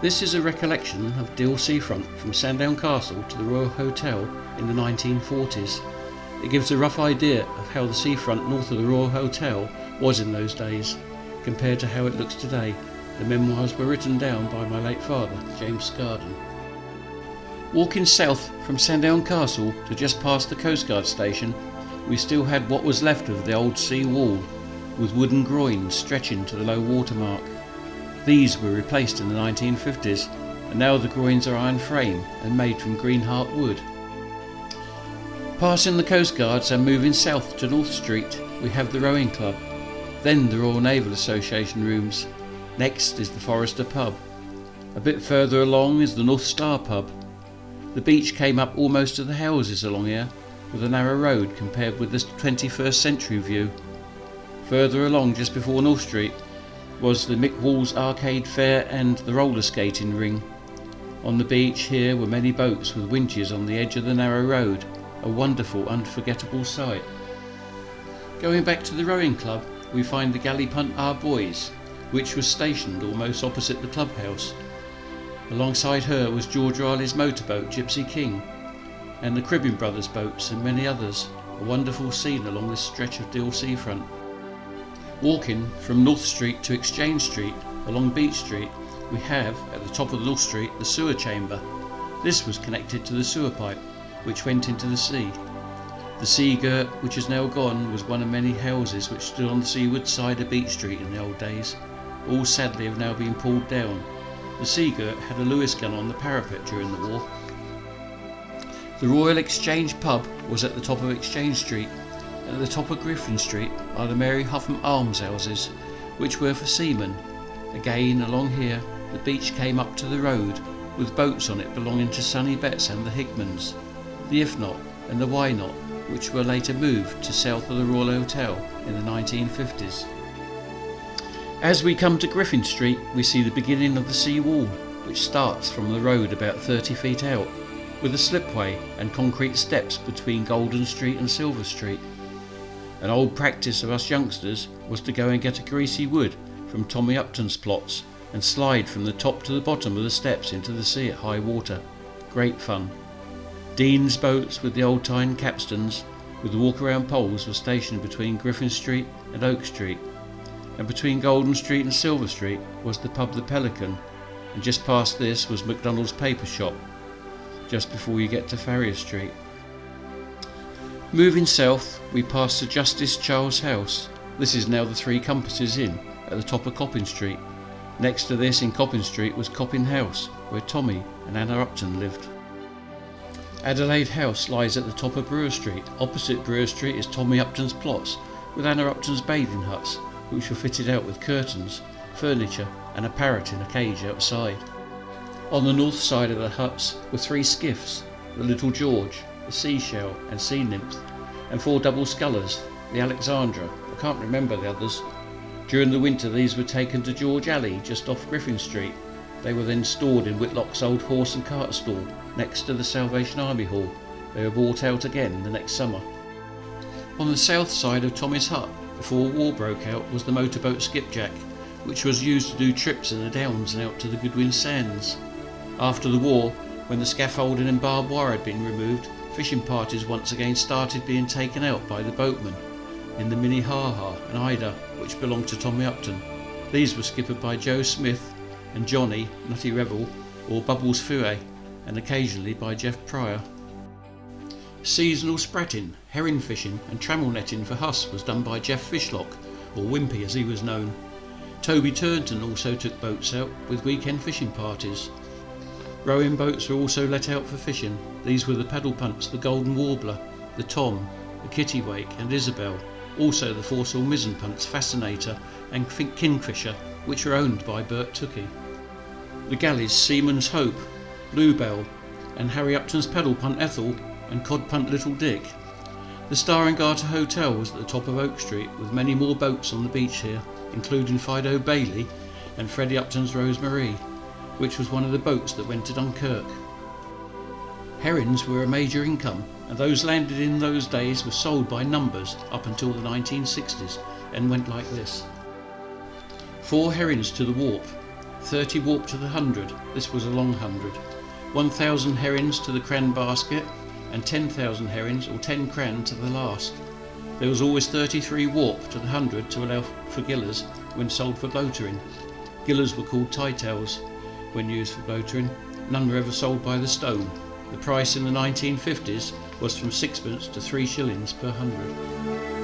This is a recollection of Deal Seafront from Sandown Castle to the Royal Hotel in the 1940s. It gives a rough idea of how the seafront north of the Royal Hotel was in those days, compared to how it looks today. The memoirs were written down by my late father, James Skardon. Walking south from Sandown Castle to just past the Coast Guard station, we still had what was left of the old sea wall, with wooden groins stretching to the low water mark. These were replaced in the 1950s, and now the groins are iron frame and made from green heart wood. Passing the Coast Guards and moving south to North Street, we have the Rowing Club, then the Royal Naval Association rooms. Next is the Forester pub. A bit further along is the North Star pub. The beach came up almost to the houses along here, with a narrow road compared with this 21st century view. Further along, just before North Street, was the Mick Wall's Arcade Fair and the roller skating ring. On the beach here were many boats with winches on the edge of the narrow road, a wonderful, unforgettable sight. Going back to the Rowing Club, we find the galley punt Our Boys, which was stationed almost opposite the clubhouse. Alongside her was George Riley's motorboat Gypsy King, and the Cribbin Brothers boats and many others, a wonderful scene along this stretch of Deal Seafront. Walking from North Street to Exchange Street along Beach Street, we have, at the top of North Street, the sewer chamber. This was connected to the sewer pipe, which went into the sea. The sea girt, which is now gone, was one of many houses which stood on the seaward side of Beach Street in the old days. All sadly have now been pulled down. The sea girt had a Lewis gun on the parapet during the war. The Royal Exchange pub was at the top of Exchange Street. At the top of Griffin Street are the Mary Huffam almshouses, which were for seamen. Again, along here, the beach came up to the road, with boats on it belonging to Sonny Betts and the Hickmans, the If Not and the Why Not, which were later moved to south of the Royal Hotel in the 1950s. As we come to Griffin Street, we see the beginning of the sea wall, which starts from the road about 30 feet out, with a slipway and concrete steps between Golden Street and Silver Street. An old practice of us youngsters was to go and get a greasy wood from Tommy Upton's plots and slide from the top to the bottom of the steps into the sea at high water. Great fun. Dean's boats with the old-time capstans with the walk-around poles were stationed between Griffin Street and Oak Street, and between Golden Street and Silver Street was the pub The Pelican, and just past this was McDonald's paper shop, just before you get to Farrier Street. Moving south, we pass Sir Justice Charles House. This is now the Three Compasses Inn at the top of Coppin Street. Next to this in Coppin Street was Coppin House, where Tommy and Anna Upton lived. Adelaide House lies at the top of Brewer Street. Opposite Brewer Street is Tommy Upton's plots, with Anna Upton's bathing huts, which were fitted out with curtains, furniture and a parrot in a cage outside. On the north side of the huts were 3 skiffs, the Little George, the Seashell and Sea Nymph, and 4 double scullers, the Alexandra. I can't remember the others. During the winter these were taken to George Alley just off Griffin Street. They were then stored in Whitlock's old horse and cart stall next to the Salvation Army Hall. They were brought out again the next summer. On the south side of Tommy's hut, before war broke out, was the motorboat Skipjack, which was used to do trips in the Downs and out to the Goodwin Sands. After the war, when the scaffolding and barbed wire had been removed, fishing parties once again started being taken out by the boatmen in the Minnehaha and Ida, which belonged to Tommy Upton. These were skippered by Joe Smith and Johnny, Nutty Rebel, or Bubbles Fouet, and occasionally by Jeff Pryor. Seasonal spratting, herring fishing and trammel netting for Huss was done by Jeff Fishlock, or Wimpy as he was known. Toby Turnton also took boats out with weekend fishing parties. Rowing boats were also let out for fishing. These were the Paddle Punts, the Golden Warbler, the Tom, the Kittiwake and Isabel, also the foresail mizzen punts Fascinator and Kingfisher, which were owned by Bert Tookie. The galleys Seaman's Hope, Bluebell and Harry Upton's paddle punt Ethel and cod punt Little Dick. The Star and Garter Hotel was at the top of Oak Street, with many more boats on the beach here, including Fido Bailey and Freddie Upton's Rose Marie, which was one of the boats that went to Dunkirk. Herrings were a major income, and those landed in those days were sold by numbers up until the 1960s and went like this: 4 herrings to the warp, 30 warp to the 100, this was a long 100. 1,000 herrings to the cran basket, and 10,000 herrings or 10 cran to the last. There was always 33 warp to the 100 to allow for gillers when sold for bloatering. Gillers were called tie-tails when used for bloatering. None were ever sold by the stone. The price in the 1950s was from 6pence to 3 shillings per 100.